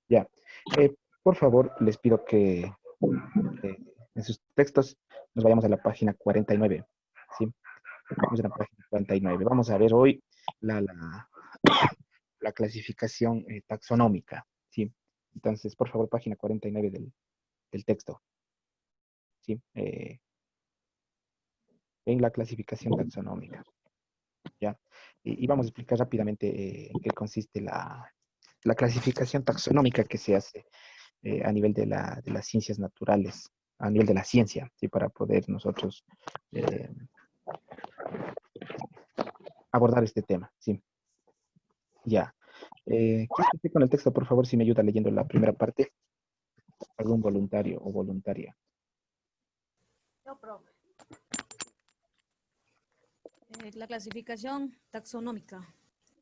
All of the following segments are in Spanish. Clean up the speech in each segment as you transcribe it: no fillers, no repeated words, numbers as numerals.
Ya. Por favor, les pido que en sus textos nos vayamos a la página 49. ¿Sí? Vamos a la página 49. Vamos a ver hoy la, la, la clasificación taxonómica. ¿Sí? Entonces, por favor, página 49 del texto. ¿Sí? En la clasificación taxonómica. ¿Ya? Y vamos a explicar rápidamente en qué consiste la clasificación taxonómica que se hace a nivel de las ciencias naturales, a nivel de la ciencia, ¿sí? Para poder nosotros eh, abordar este tema. ¿Sí? Ya. ¿Quieres que esté con el texto, por favor, si me ayuda leyendo la primera parte? Algún voluntario o voluntaria. No problem. La clasificación taxonómica.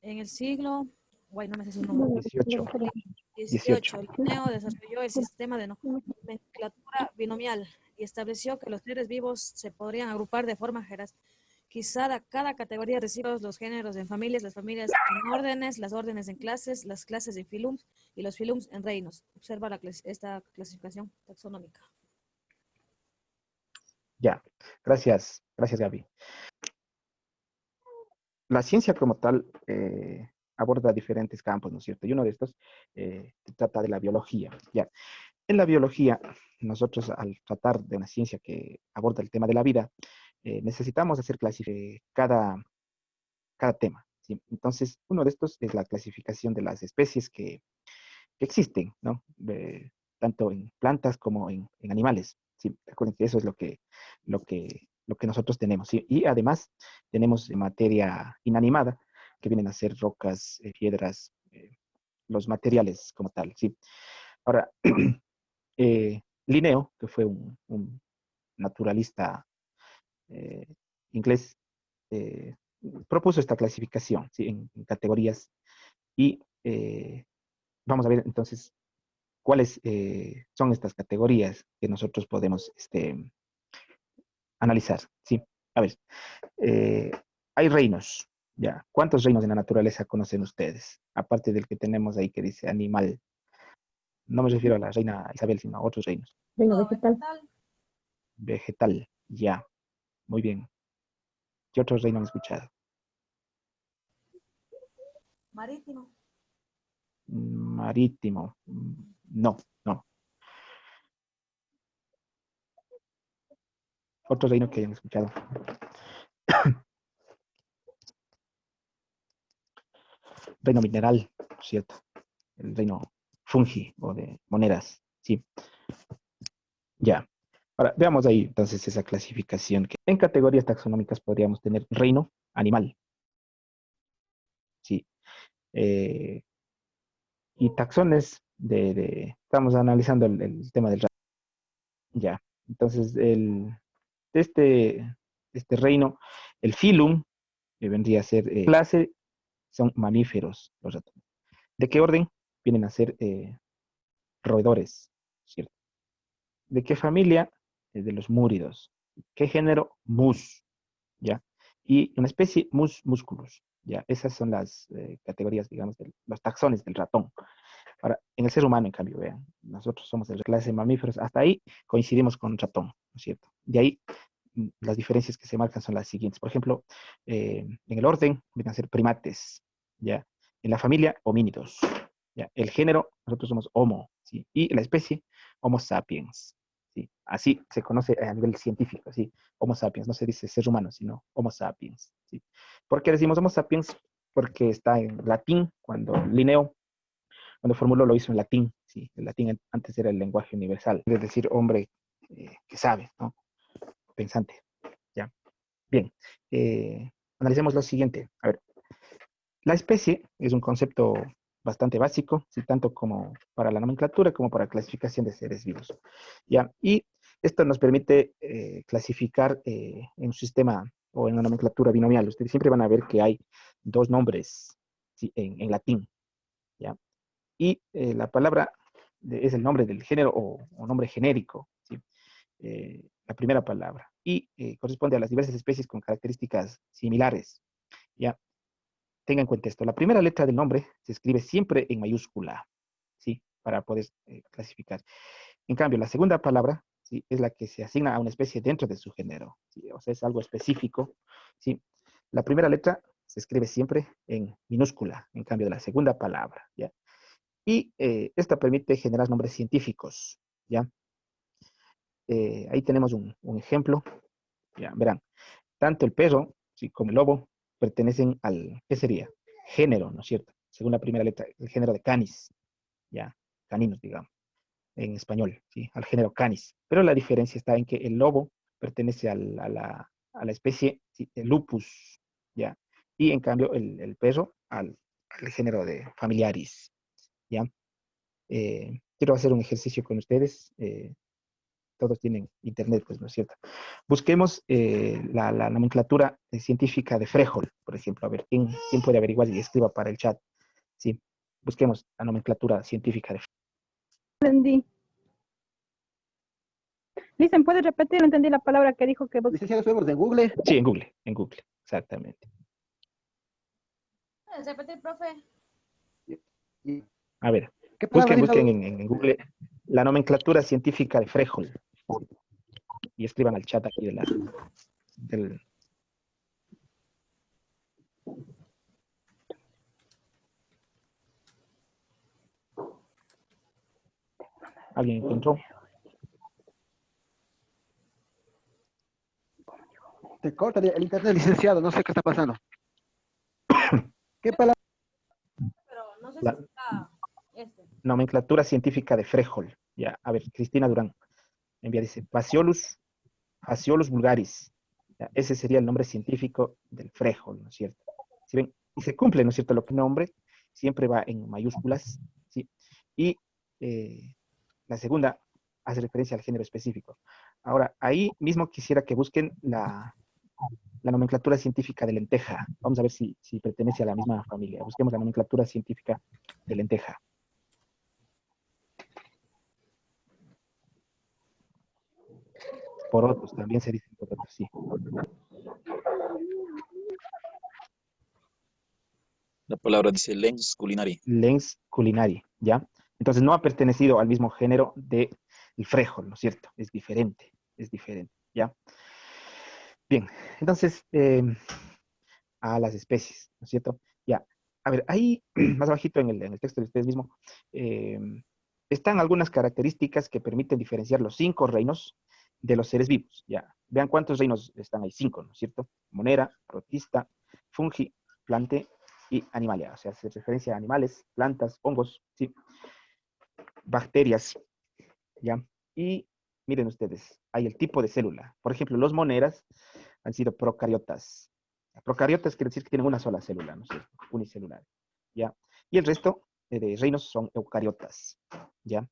En el siglo, bueno, no me sé su nombre, 18. 18. 18, Linneo desarrolló el sistema de nomenclatura binomial y estableció que los seres vivos se podrían agrupar de forma jerarquizada. Cada categoría recibe los géneros en familias, las familias en órdenes, las órdenes en clases, las clases en filums y los filums en reinos. Observa esta clasificación taxonómica. Ya. Gracias. Gracias, Gaby. La ciencia como tal aborda diferentes campos, ¿no es cierto? Y uno de estos trata de la biología. Ya. En la biología, nosotros al tratar de una ciencia que aborda el tema de la vida, necesitamos hacer cada tema. ¿Sí? Entonces, uno de estos es la clasificación de las especies que existen, ¿no? Tanto en plantas como en animales. ¿Sí? Recuerden que eso es lo que nosotros tenemos. ¿Sí? Y además tenemos materia inanimada, que vienen a ser rocas, piedras, los materiales como tal. ¿Sí? Ahora, Linneo, que fue un naturalista eh, inglés, eh, propuso esta clasificación, ¿sí? En categorías y vamos a ver entonces cuáles son estas categorías que nosotros podemos analizar. ¿Sí? A ver, eh, hay reinos. ¿Ya? ¿Cuántos reinos en la naturaleza conocen ustedes? Aparte del que tenemos ahí que dice animal. No me refiero a la reina Isabel, sino a otros reinos. Reino No, vegetal. vegetal, Vegetal, ya, muy bien. ¿Qué otros reinos han escuchado? marítimo, Marítimo, no, no. Otro reino que hayan escuchado. Reino mineral, ¿cierto? El reino fungi o de monedas, sí, ya. Ahora, veamos ahí entonces esa clasificación. Que en categorías taxonómicas podríamos tener reino animal, sí. Eh, y taxones estamos analizando el tema del ratón, ya. Entonces, este reino, el filum, que vendría a ser clase, son mamíferos los ratones. ¿De qué orden? Vienen a ser roedores, ¿cierto? ¿De qué familia? De los múridos. ¿Qué género? Mus, ¿ya? Y una especie, Mus musculus, ¿ya? Esas son las categorías, digamos, de los taxones del ratón. Ahora, en el ser humano, en cambio, vean, nosotros somos de la clase de mamíferos, hasta ahí coincidimos con ratón, ¿no es cierto? De ahí, las diferencias que se marcan son las siguientes. Por ejemplo, en el orden, vienen a ser primates, ¿ya? En la familia, homínidos, ¿ya? El género, nosotros somos Homo, ¿sí? Y la especie, Homo sapiens, ¿sí? Así se conoce a nivel científico, ¿sí? Homo sapiens, no se dice ser humano, sino Homo sapiens, ¿sí? ¿Por qué decimos Homo sapiens? Porque está en latín, cuando formuló lo hizo en latín, ¿sí? El latín antes era el lenguaje universal, es decir, hombre que sabe, ¿no? Pensante, ¿ya? Bien, analicemos lo siguiente. A ver, la especie es un concepto bastante básico, ¿sí? Tanto como para la nomenclatura como para la clasificación de seres vivos, ¿ya? Y esto nos permite clasificar en un sistema o en una nomenclatura binomial. Ustedes siempre van a ver que hay dos nombres, ¿sí? En latín, ¿ya? Y la palabra es el nombre del género o nombre genérico, ¿sí? La primera palabra, y corresponde a las diversas especies con características similares, ¿ya? Tenga en cuenta esto, la primera letra del nombre se escribe siempre en mayúscula, ¿sí? para poder clasificar. En cambio, la segunda palabra, ¿sí? Es la que se asigna a una especie dentro de su género, ¿sí? O sea, es algo específico, ¿sí? La primera letra se escribe siempre en minúscula, en cambio de la segunda palabra, ¿ya? Y esta permite generar nombres científicos, ¿ya? Ahí tenemos un ejemplo, ya, verán, tanto el perro, ¿sí? Como el lobo pertenecen al, ¿qué sería? Género, ¿no es cierto? Según la primera letra, el género de canis, ya, caninos, digamos, en español, ¿sí? Al género canis. Pero la diferencia está en que el lobo pertenece a la especie, ¿sí? El lupus, ¿ya? Y en cambio el perro al género de familiaris, ¿ya? Quiero hacer un ejercicio con ustedes. Todos tienen internet, pues, ¿no es cierto? Busquemos la nomenclatura científica de Frejol, por ejemplo. A ver, ¿quién puede averiguar y escriba para el chat? Sí, busquemos la nomenclatura científica de Frejol. Entendí. Dicen, ¿puedes repetir? No entendí la palabra que dijo que... Licenciado, estuvimos en Google. Sí, en Google, exactamente. ¿Puedes repetir, profe? A ver, ¿Qué palabra dijo? busquen en Google la nomenclatura científica de Frejol y escriban al chat aquí del... ¿Alguien encontró? Te corta el internet, licenciado, no sé qué está pasando. ¿Qué palabra? Pero no sé si La está nomenclatura científica de Frejol. Ya, a ver, Cristina Durán envía, dice, Phaseolus vulgaris. Ya, ese sería el nombre científico del Frejol, ¿no es cierto? Si ven, y se cumple, ¿no es cierto? Lo que nombre siempre va en mayúsculas, ¿sí? Y la segunda hace referencia al género específico. Ahora, ahí mismo quisiera que busquen la nomenclatura científica de lenteja. Vamos a ver si pertenece a la misma familia. Busquemos la nomenclatura científica de lenteja. Porotos, también se dice porotos, sí. La palabra dice lens culinari. Lens culinari, ¿ya? Entonces no ha pertenecido al mismo género del frejol, ¿no es cierto? Es diferente, ¿ya? Bien, entonces, a las especies, ¿no es cierto? Ya, a ver, ahí, más bajito en el texto de ustedes mismos, eh, están algunas características que permiten diferenciar los 5 reinos de los seres vivos, ya. Vean cuántos reinos están ahí, 5, ¿no es cierto? Monera, protista, fungi, plante y animalia, o sea, se referencia a animales, plantas, hongos, ¿sí? Bacterias, ¿ya? Y miren ustedes, hay el tipo de célula. Por ejemplo, los moneras han sido procariotas. Procariotas quiere decir que tienen una sola célula, ¿no es cierto? Unicelular, ¿ya? Y el resto de reinos son eucariotas, ¿ya?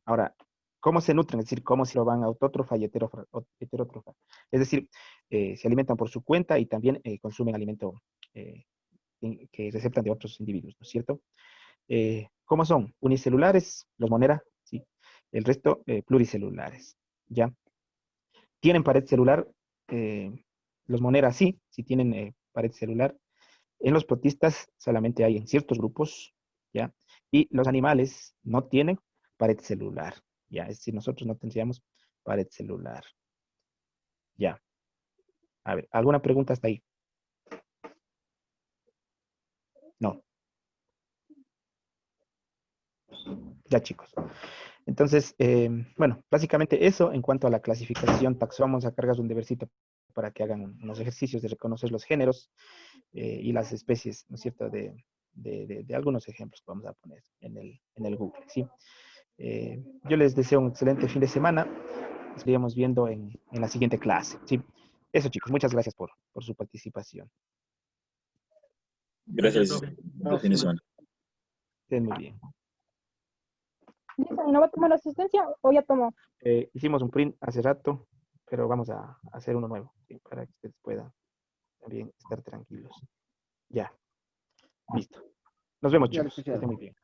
Ahora, ¿cómo se nutren? Es decir, ¿cómo se lo van autótrofa y heterótrofa? Es decir, se alimentan por su cuenta y también consumen alimento que receptan de otros individuos, ¿no es cierto? ¿Cómo son? Unicelulares, los monera, ¿sí? El resto, pluricelulares, ¿ya? ¿Tienen pared celular? Eh, los monera sí tienen pared celular. En los protistas solamente hay en ciertos grupos, ¿ya? Y los animales no tienen pared celular, ¿ya? Es decir, nosotros no tendríamos pared celular, ¿ya? A ver, ¿alguna pregunta hasta ahí? No. Ya, chicos. Entonces, bueno, básicamente eso en cuanto a la clasificación taxón. Vamos a cargar un debercito para que hagan unos ejercicios de reconocer los géneros y las especies, ¿no es cierto?, de algunos ejemplos que vamos a poner en el Google, ¿sí? Yo les deseo un excelente fin de semana. Nos estaríamos viendo en la siguiente clase, ¿sí? Eso, chicos, muchas gracias por su participación. Gracias. Buen fin de semana. Estén muy bien. Dicen, ¿no va a tomar asistencia o ya tomó? Hicimos un print hace rato, pero vamos a hacer uno nuevo, ¿sí? Para que ustedes puedan también estar tranquilos. Ya, listo. Nos vemos, Ya, chicos. Que licenciado. estén muy bien.